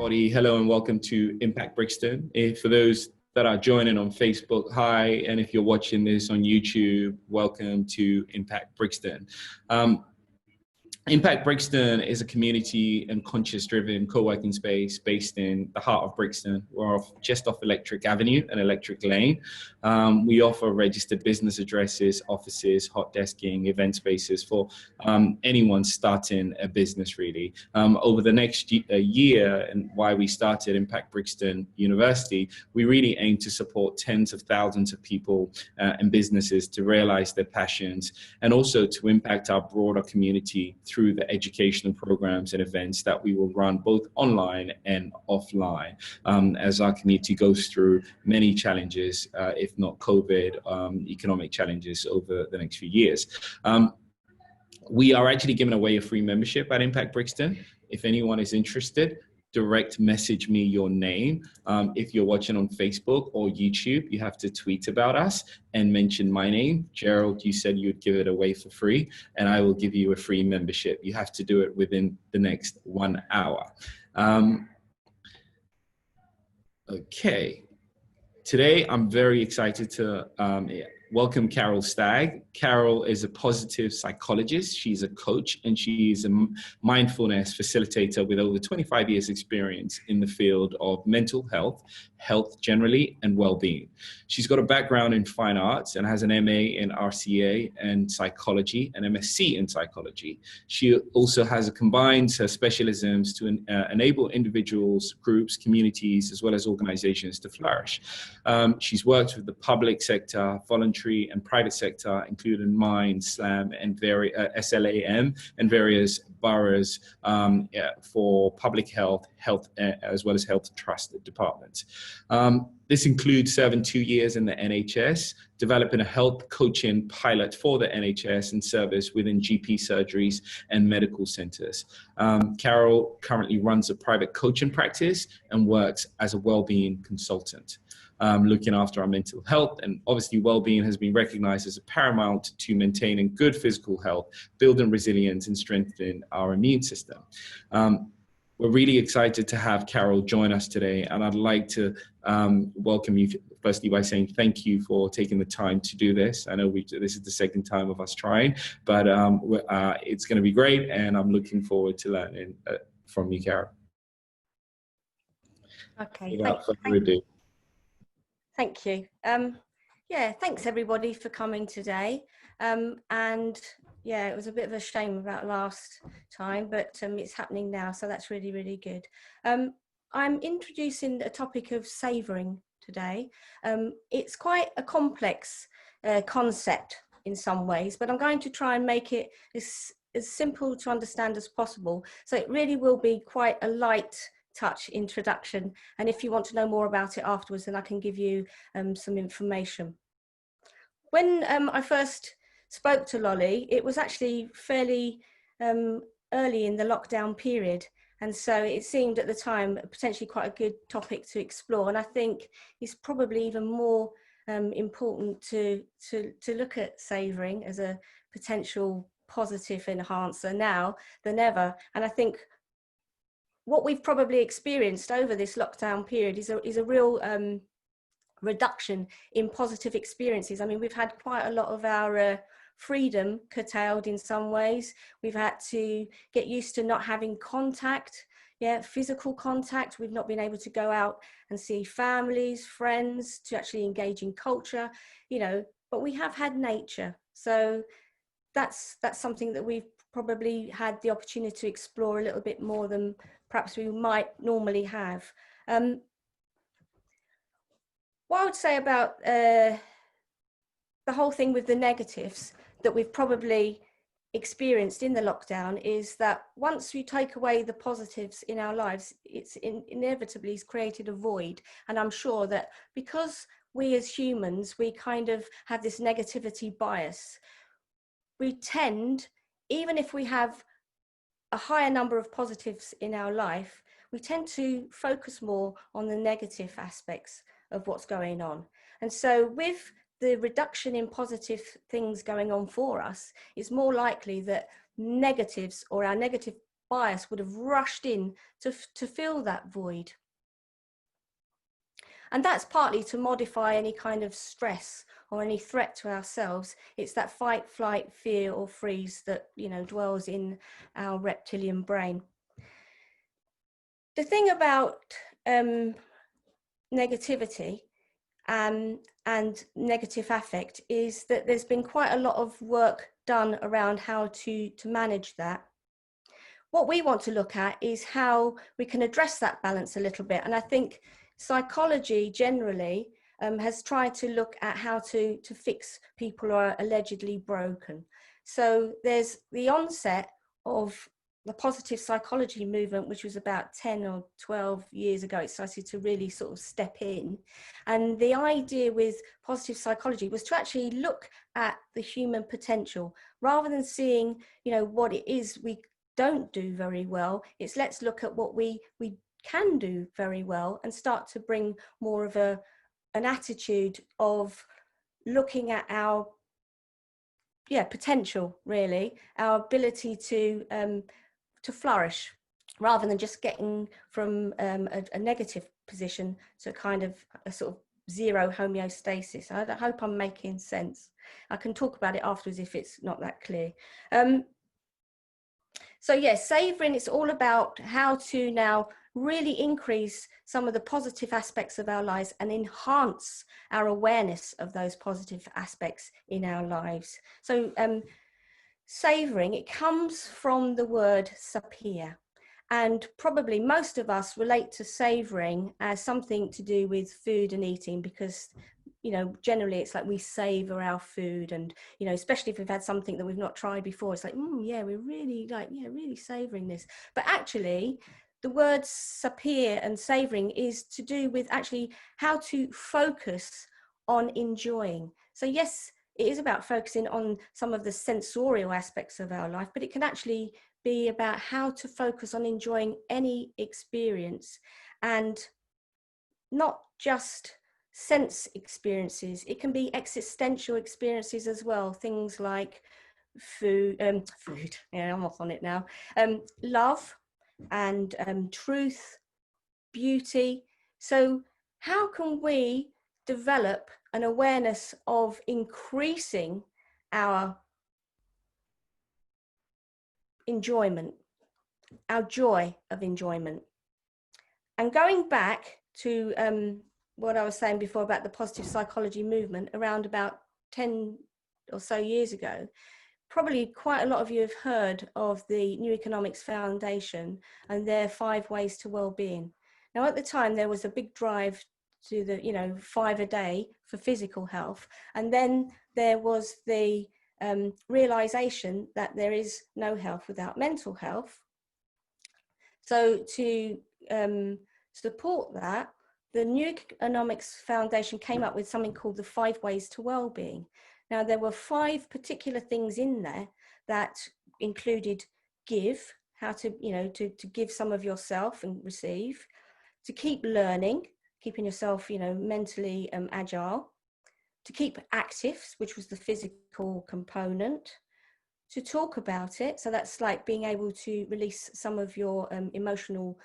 everybody. Hello and welcome to Impact Brixton. For those that are joining on Facebook, hi. And if you're watching this on YouTube, welcome to Impact Brixton. Impact Brixton is a community and conscious-driven co-working space based in the heart of Brixton. We're just off Electric Avenue and Electric Lane. We offer registered business addresses, offices, hot desking, event spaces for anyone starting a business, really. Over the next year, and why we started Impact Brixton University, we really aim to support tens of thousands of people and businesses to realize their passions and also to impact our broader community through the educational programs and events that we will run both online and offline as our community goes through many challenges, if not COVID, economic challenges over the next few years. We are actually giving away a free membership at Impact Brixton. If anyone is interested, direct message me your name. If you're watching on Facebook or YouTube, you have to tweet about us and mention my name. Gerald, you said you'd give it away for free, and I will give you a free membership. You have to do it within the next 1 hour. Okay. Today, I'm very excited to welcome Carole Stagg. Carole is a positive psychologist. She's a coach and she's a mindfulness facilitator with over 25 years experience in the field of mental health, health generally, and well-being. She's got a background in fine arts and has an MA in RCA and psychology and MSc in psychology. She also combines her specialisms to enable individuals, groups, communities, as well as organizations to flourish. She's worked with the public sector, voluntary and private sector, including Mind, SLAM, and SLAM, and various boroughs for public health, as well as health trust departments. This includes serving 2 years in the NHS, developing a health coaching pilot for the NHS and service within GP surgeries and medical centers. Carole currently runs a private coaching practice and works as a wellbeing consultant. Looking after our mental health, and obviously well-being has been recognized as a paramount to maintaining good physical health, building resilience and strengthening our immune system. We're really excited to have Carole join us today, and I'd like to welcome you firstly by saying thank you for taking the time to do this. I know this is the second time of us trying, but it's going to be great, and I'm looking forward to learning from you, Carole. Okay. Without further ado. Thank you. Yeah, thanks everybody for coming today. And yeah, it was a bit of a shame about last time, but it's happening now, so that's really, really good. I'm introducing a topic of savouring today. It's quite a complex concept in some ways, but I'm going to try and make it as simple to understand as possible. So it really will be quite a light touch introduction, and if you want to know more about it afterwards, then I can give you some information. When I first spoke to Lolly, it was actually fairly early in the lockdown period, and so it seemed at the time potentially quite a good topic to explore, and I think it's probably even more important to look at savouring as a potential positive enhancer now than ever. And I think what we've probably experienced over this lockdown period is a real reduction in positive experiences. I mean, we've had quite a lot of our freedom curtailed in some ways. We've had to get used to not having contact, physical contact. We've not been able to go out and see families, friends, to actually engage in culture, but we have had nature. So that's something that we've probably had the opportunity to explore a little bit more than perhaps we might normally have. What I would say about the whole thing with the negatives that we've probably experienced in the lockdown is that once we take away the positives in our lives, it's inevitably created a void. And I'm sure that because we as humans, we kind of have this negativity bias, we tend, even if we have a higher number of positives in our life, we tend to focus more on the negative aspects of what's going on. And so with the reduction in positive things going on for us, it's more likely that negatives or our negative bias would have rushed in to fill that void. And that's partly to modify any kind of stress or any threat to ourselves. It's that fight, flight, fear or freeze that, you know, dwells in our reptilian brain. The thing about negativity and negative affect is that there's been quite a lot of work done around how to manage that. What we want to look at is how we can address that balance a little bit. And I think psychology generally has tried to look at how to fix people who are allegedly broken. So there's the onset of the positive psychology movement, which was about 10 or 12 years ago. It started to really sort of step in. And the idea with positive psychology was to actually look at the human potential rather than seeing, you know, what it is we don't do very well. It's let's look at what we can do very well and start to bring more of an attitude of looking at our potential, really, our ability to flourish, rather than just getting from a negative position to kind of a sort of zero homeostasis. I hope I'm making sense. I can talk about it afterwards if it's not that clear. So yes, Savouring, it's all about how to now really increase some of the positive aspects of our lives and enhance our awareness of those positive aspects in our lives. So savouring, it comes from the word sapir, and probably most of us relate to savouring as something to do with food and eating, because, you know, generally it's like we savour our food, and, you know, especially if we've had something that we've not tried before, it's like, yeah, we're really like, yeah, really savouring this. But actually the word sapir and savouring is to do with actually how to focus on enjoying. So yes, it is about focusing on some of the sensorial aspects of our life, but it can actually be about how to focus on enjoying any experience, and not just sense experiences. It can be existential experiences as well, things like food, yeah, I'm off on it now, love and truth, beauty. So how can we develop an awareness of increasing our enjoyment, our joy of enjoyment? And going back to what I was saying before about the positive psychology movement, around about 10 or so years ago, probably quite a lot of you have heard of the New Economics Foundation and their 5 ways to well-being. Now, at the time, there was a big drive to the, you know, 5 a day for physical health. And then there was the realization that there is no health without mental health. So to support that, the New Economics Foundation came up with something called the 5 ways to well-being. Now, there were 5 particular things in there that included give, how to, you know, to give some of yourself and receive, to keep learning, keeping yourself, you know, mentally agile, to keep active, which was the physical component, to talk about it. So that's like being able to release some of your emotional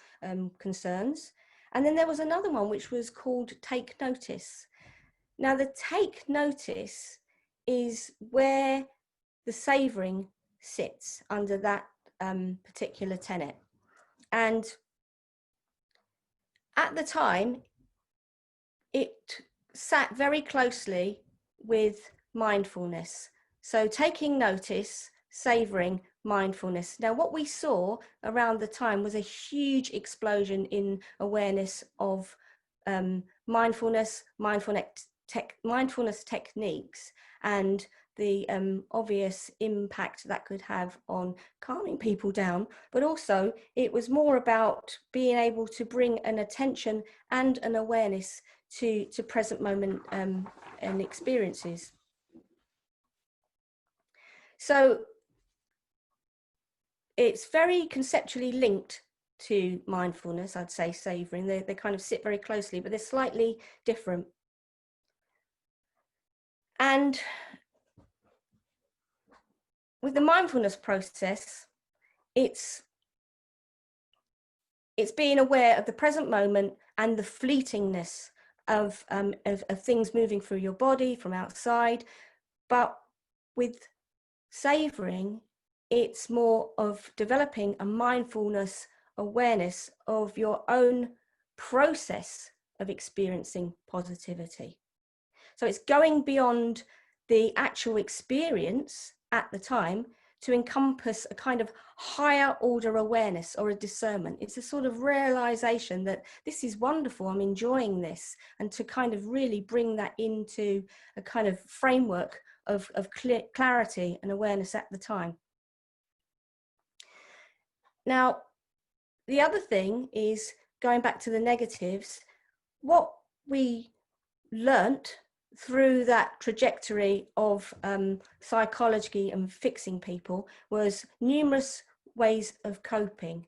concerns. And then there was another one which was called take notice. Now, the take notice is where the savouring sits under that particular tenet. And at the time, it sat very closely with mindfulness. So taking notice, savouring, mindfulness. Now, what we saw around the time was a huge explosion in awareness of mindfulness techniques, and the obvious impact that could have on calming people down. But also, it was more about being able to bring an attention and an awareness to present moment and experiences. So it's very conceptually linked to mindfulness, I'd say, savouring. They kind of sit very closely, but they're slightly different. And with the mindfulness process, it's it's being aware of the present moment and the fleetingness of things moving through your body from outside. But with savouring, it's more of developing a mindfulness awareness of your own process of experiencing positivity. So it's going beyond the actual experience at the time to encompass a kind of higher order awareness or a discernment. It's a sort of realization that this is wonderful, I'm enjoying this, and to kind of really bring that into a kind of framework of clarity and awareness at the time. Now, the other thing is, going back to the negatives, what we learnt through that trajectory of psychology and fixing people was numerous ways of coping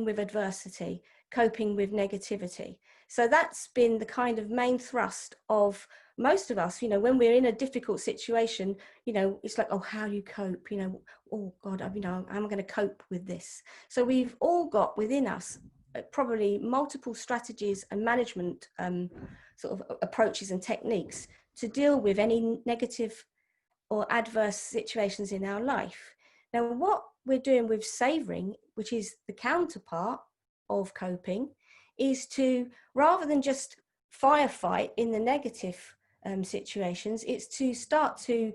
with adversity, coping with negativity. So that's been the kind of main thrust of most of us. You know, when we're in a difficult situation, you know, it's like, oh, how do you cope? You know, oh God, you know, I'm going to cope with this. So we've all got within us probably multiple strategies and management sort of approaches and techniques to deal with any negative or adverse situations in our life. Now, what we're doing with savouring, which is the counterpart of coping, is to, rather than just firefight in the negative situations, it's to start to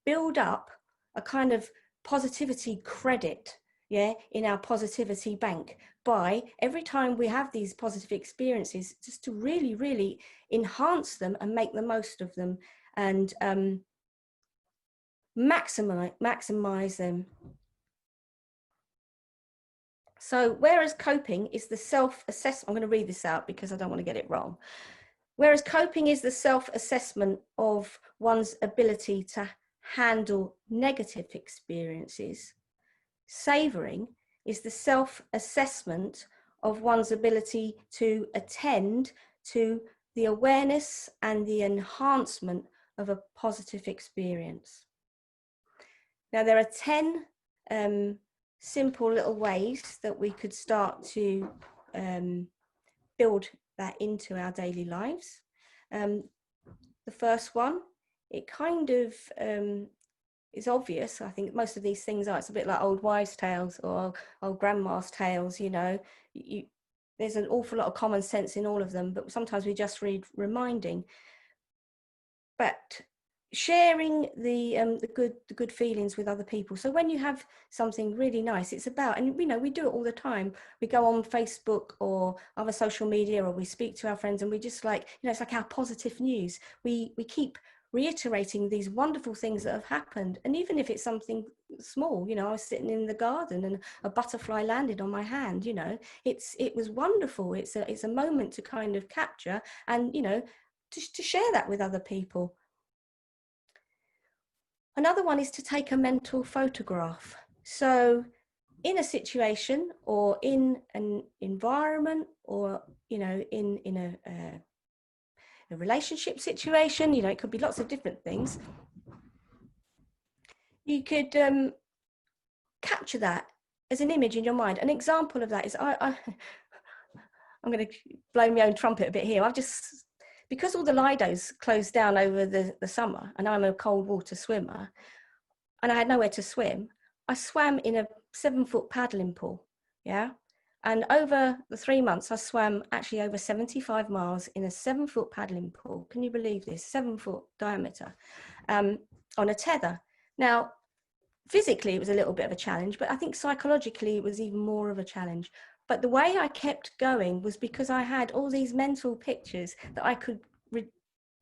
build up a kind of positivity credit, yeah, in our positivity bank, by every time we have these positive experiences, just to really, really enhance them and make the most of them, and maximize them. So whereas coping is the self-assessment, I'm going to read this out because I don't want to get it wrong. Whereas coping is the self-assessment of one's ability to handle negative experiences, savouring is the self-assessment of one's ability to attend to the awareness and the enhancement of a positive experience. Now, there are 10 simple little ways that we could start to build that into our daily lives. The first one, it kind of is obvious. I think most of these things are, it's a bit like old wives' tales or old grandma's tales, you know. There's an awful lot of common sense in all of them, but sometimes we just need reminding. But sharing the good feelings with other people. So when you have something really nice, it's about, and you know, we do it all the time. We go on Facebook or other social media, or we speak to our friends, and we just, like, you know, it's like our positive news. We keep reiterating these wonderful things that have happened. And even if it's something small, you know, I was sitting in the garden and a butterfly landed on my hand, you know, it was wonderful. It's a moment to kind of capture and, you know, to share that with other people. Another one is to take a mental photograph. So in a situation or in an environment, or, you know, in a relationship situation, you know, it could be lots of different things. You could capture that as an image in your mind. An example of that is, I'm going to blow my own trumpet a bit here. Because all the Lidos closed down over the summer, and I'm a cold water swimmer, and I had nowhere to swim, I swam in a 7-foot paddling pool, yeah? And over the 3 months, I swam actually over 75 miles in a 7-foot paddling pool. Can you believe this? 7-foot diameter, on a tether. Now, physically, it was a little bit of a challenge, but I think psychologically, it was even more of a challenge. But the way I kept going was because I had all these mental pictures that I could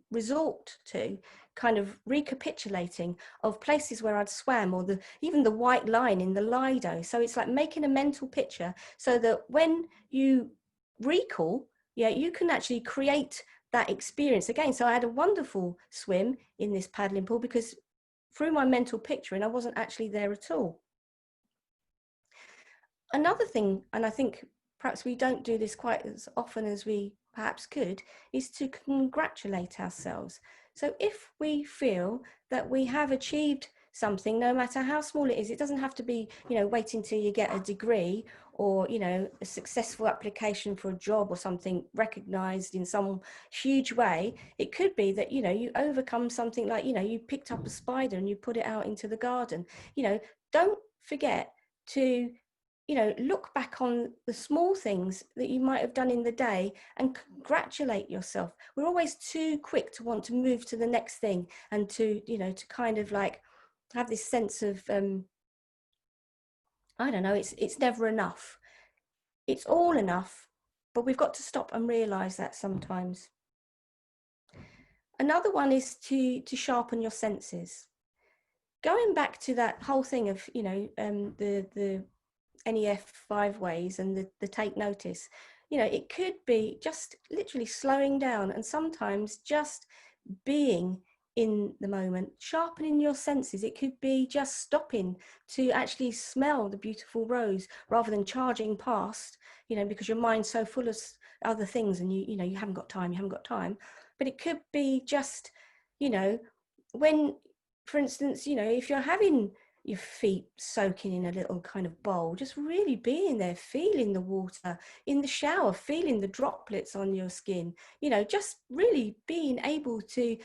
resort to, kind of recapitulating of places where I'd swam, or even the white line in the Lido. So it's like making a mental picture so that when you recall, yeah, you can actually create that experience again. So I had a wonderful swim in this paddling pool because through my mental picturing, I wasn't actually there at all. Another thing, and I think perhaps we don't do this quite as often as we perhaps could, is to congratulate ourselves. So if we feel that we have achieved something, no matter how small it is. It doesn't have to be, you know, waiting till you get a degree or, you know, a successful application for a job or something recognized in some huge way. It could be that, you know, you overcome something like, you know, you picked up a spider and you put it out into the garden. You know, don't forget to, you know, look back on the small things that you might have done in the day and congratulate yourself. We're always too quick to want to move to the next thing and to, you know, to kind of like have this sense of, I don't know, it's never enough. It's all enough, but we've got to stop and realize that sometimes. Another one is to sharpen your senses. Going back to that whole thing of, you know, the NEF 5 ways and the take notice, you know, it could be just literally slowing down and sometimes just being in the moment, sharpening your senses. It could be just stopping to actually smell the beautiful rose rather than charging past, you know, because your mind's so full of other things and you know, you haven't got time. But it could be just, you know, when, for instance, you know, if you're having your feet soaking in a little kind of bowl, just really being there, feeling the water in the shower, feeling the droplets on your skin, you know, just really being able to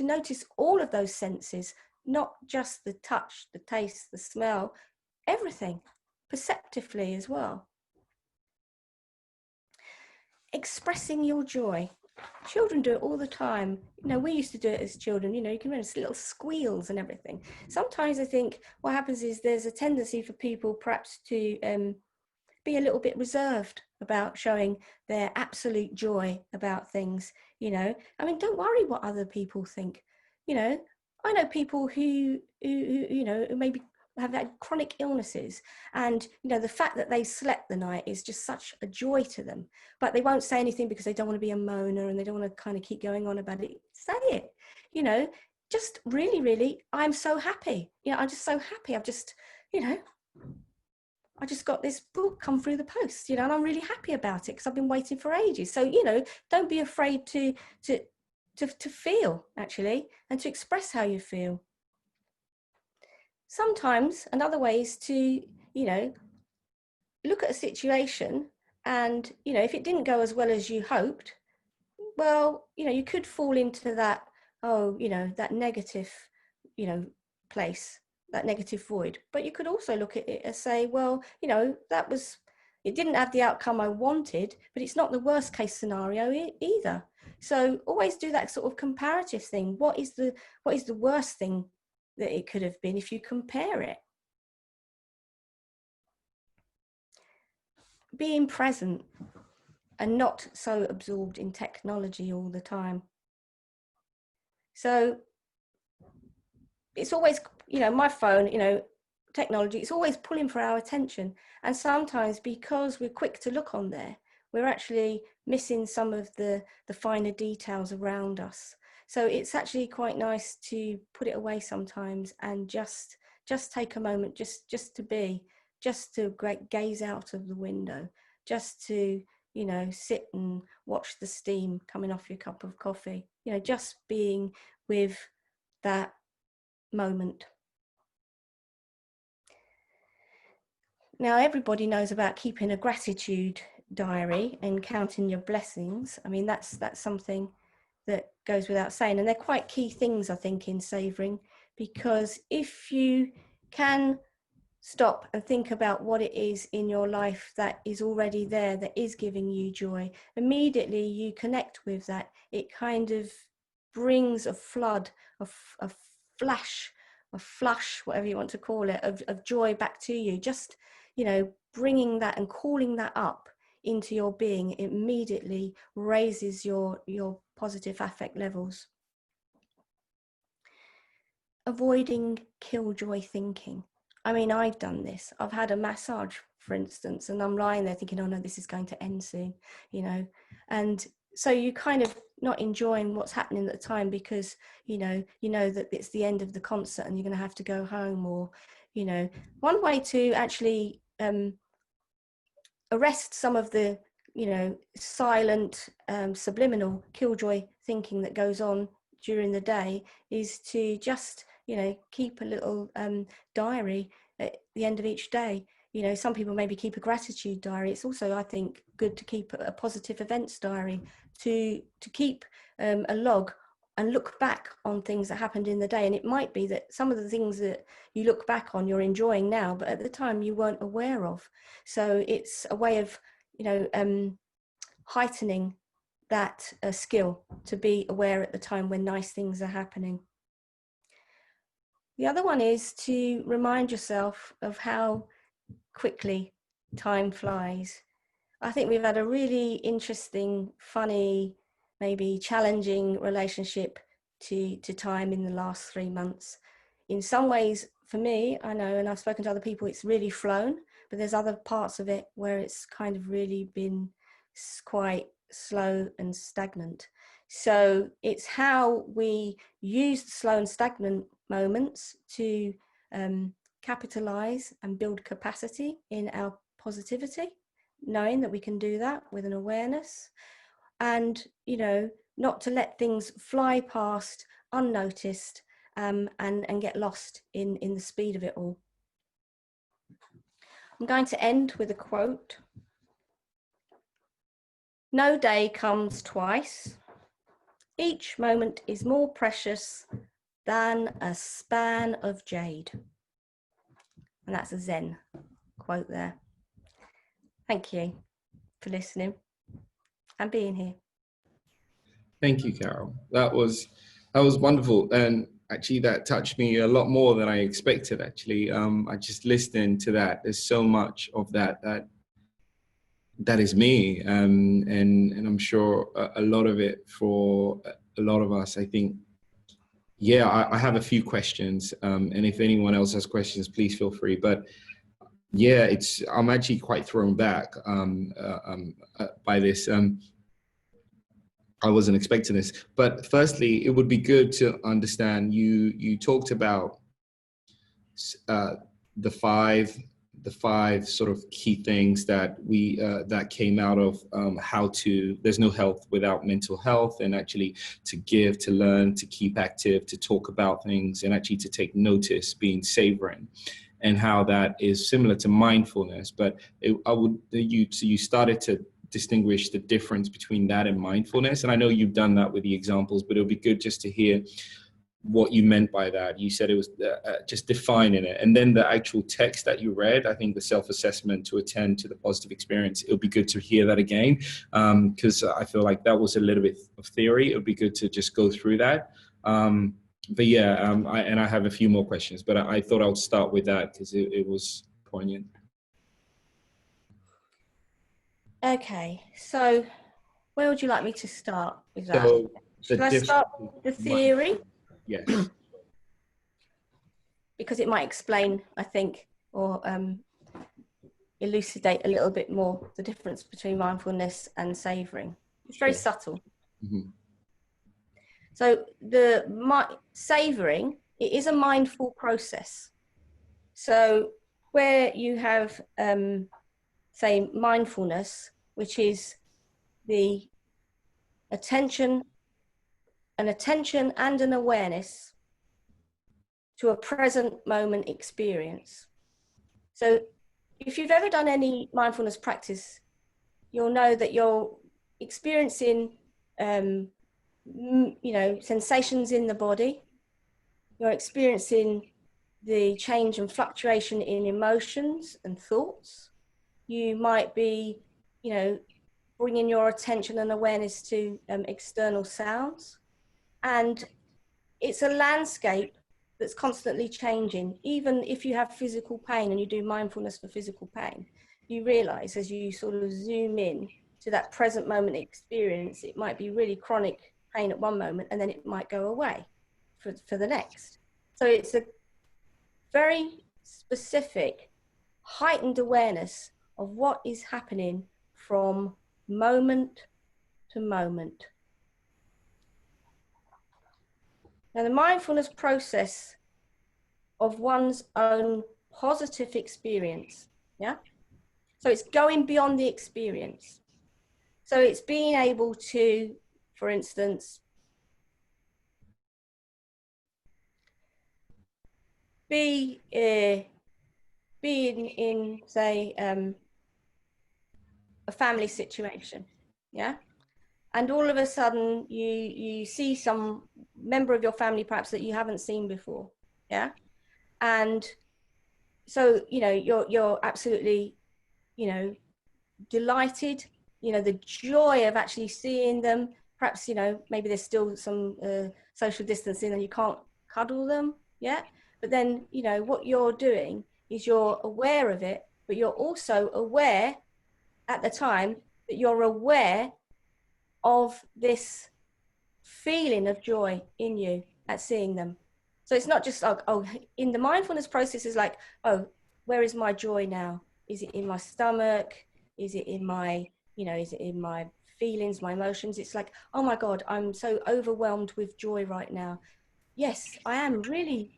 notice all of those senses, not just the touch, the taste, the smell, everything perceptively as well. Expressing your joy. Children do it all the time. You know, we used to do it as children. You know, you can remember little squeals and everything. Sometimes I think what happens is there's a tendency for people perhaps to be a little bit reserved about showing their absolute joy about things. You know, I mean, don't worry what other people think. You know, I know people who you know, who maybe have had chronic illnesses, and you know, the fact that they slept the night is just such a joy to them, but they won't say anything because they don't want to be a moaner and they don't want to kind of keep going on about it. Say it, you know, just really, I'm so happy, you know, I'm just so happy. I've just, you know, I just got this book come through the post, you know, and I'm really happy about it because I've been waiting for ages. So, you know, don't be afraid to feel, actually, and to express how you feel. Sometimes another way is to, you know, look at a situation and, you know, if it didn't go as well as you hoped, well, you know, you could fall into that, oh, you know, that negative, you know, place, that negative void. But you could also look at it and say, well, you know, it didn't have the outcome I wanted, but it's not the worst case scenario either. So always do that sort of comparative thing. What is the worst thing that it could have been if you compare it? Being present and not so absorbed in technology all the time. So it's always, you know, my phone, you know, technology, it's always pulling for our attention. And sometimes because we're quick to look on there, we're actually missing some of the finer details around us. So it's actually quite nice to put it away sometimes and just take a moment, just to be, just to gaze out of the window, just to, you know, sit and watch the steam coming off your cup of coffee, you know, just being with that moment. Now, everybody knows about keeping a gratitude diary and counting your blessings. I mean, that's something that goes without saying, and they're quite key things, I think, in savouring, because if you can stop and think about what it is in your life that is already there, that is giving you joy, immediately you connect with that. It kind of brings a flood, a flush, whatever you want to call it, of joy back to you. Just, you know, bringing that and calling that up into your being immediately raises your positive affect levels. Avoiding killjoy thinking. I mean, I've done this. I've had a massage, for instance, and I'm lying there thinking, oh no, this is going to end soon, you know. And so you kind of not enjoying what's happening at the time because, you know that it's the end of the concert and you're going to have to go home. Or, you know, one way to actually arrest some of the, you know, silent, subliminal killjoy thinking that goes on during the day is to just you know, keep a little diary at the end of each day. You know, some people maybe keep a gratitude diary. It's also, I think, good to keep a positive events diary, to keep a log and look back on things that happened in the day. And it might be that some of the things that you look back on, you're enjoying now, but at the time you weren't aware of. So it's a way of, you know, heightening that skill to be aware at the time when nice things are happening. The other one is to remind yourself of how quickly time flies. I think we've had a really interesting, funny, maybe challenging relationship to time in the last 3 months. In some ways, for me, I know, and I've spoken to other people, it's really flown, but there's other parts of it where it's kind of really been quite slow and stagnant. So it's how we use the slow and stagnant moments to capitalize and build capacity in our positivity, knowing that we can do that with an awareness, and, you know, not to let things fly past unnoticed and get lost in the speed of it all. I'm going to end with a quote. No day comes twice. Each moment is more precious than a span of jade. And that's a Zen quote there. Thank you for listening and being here. Thank you, Carole. That was wonderful, and actually that touched me a lot more than I expected. Actually, I just listened to that. There's so much of that is me, and I'm sure a lot of it for a lot of us. I think, yeah, I have a few questions, and if anyone else has questions, please feel free. But yeah, I'm actually quite thrown back by this. I wasn't expecting this, but firstly, it would be good to understand. You talked about the five sort of key things that that came out of how to. There's no health without mental health, and actually to give, to learn, to keep active, to talk about things, and actually to take notice, being savoring, and how that is similar to mindfulness. But you started to distinguish the difference between that and mindfulness. And I know you've done that with the examples, but it would be good just to hear what you meant by that. You said it was just defining it. And then the actual text that you read, I think the self-assessment to attend to the positive experience, it would be good to hear that again, because I feel like that was a little bit of theory. It would be good to just go through that. But yeah, I have a few more questions, but I thought I would start with that because it was poignant. Okay, so where would you like me to start with that? So Should I start with the theory? Yes. Because it might explain, I think, or elucidate a little bit more the difference between mindfulness and savouring. It's very subtle. Mm-hmm. So savouring, it is a mindful process. So where you have, say, mindfulness, which is the attention and an awareness to a present moment experience. So if you've ever done any mindfulness practice, you'll know that you're experiencing, sensations in the body. You're experiencing the change and fluctuation in emotions and thoughts. You might be, bringing your attention and awareness to external sounds. And it's a landscape that's constantly changing. Even if you have physical pain and you do mindfulness for physical pain, you realize as you sort of zoom in to that present moment experience, it might be really chronic pain at one moment and then it might go away for the next. So it's a very specific, heightened awareness of what is happening from moment to moment. Now, the mindfulness process of one's own positive experience, yeah? So it's going beyond the experience. So it's being able to, for instance, be in say a family situation, yeah, and all of a sudden you see some member of your family perhaps that you haven't seen before, yeah, and so you're absolutely delighted, the joy of actually seeing them. Perhaps maybe there's still some social distancing and you can't cuddle them yet, but then what you're doing is you're aware of it, but you're also aware at the time that you're aware of this feeling of joy in you at seeing them. So it's not just in the mindfulness process is like, oh, where is my joy now? Is it in my stomach? Is it in my, is it in my feelings, my emotions? It's like, oh my God, I'm so overwhelmed with joy right now. Yes, I am really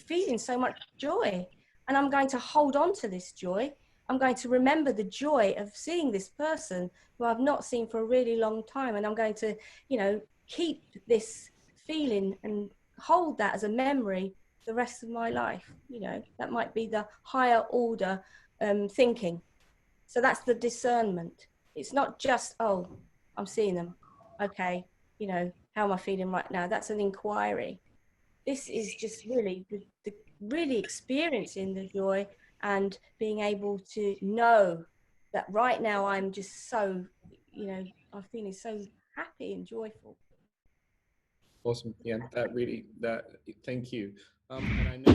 feeling so much joy, and I'm going to hold on to this joy. I'm going to remember the joy of seeing this person who I've not seen for a really long time, and I'm going to, keep this feeling and hold that as a memory the rest of my life. That might be the higher order thinking. So that's the discernment. It's not just, oh, I'm seeing them. Okay, how am I feeling right now? That's an inquiry. This is just really the really experiencing the joy and being able to know that right now I'm just so, I'm feeling so happy and joyful. Awesome. Yeah, thank you. And I know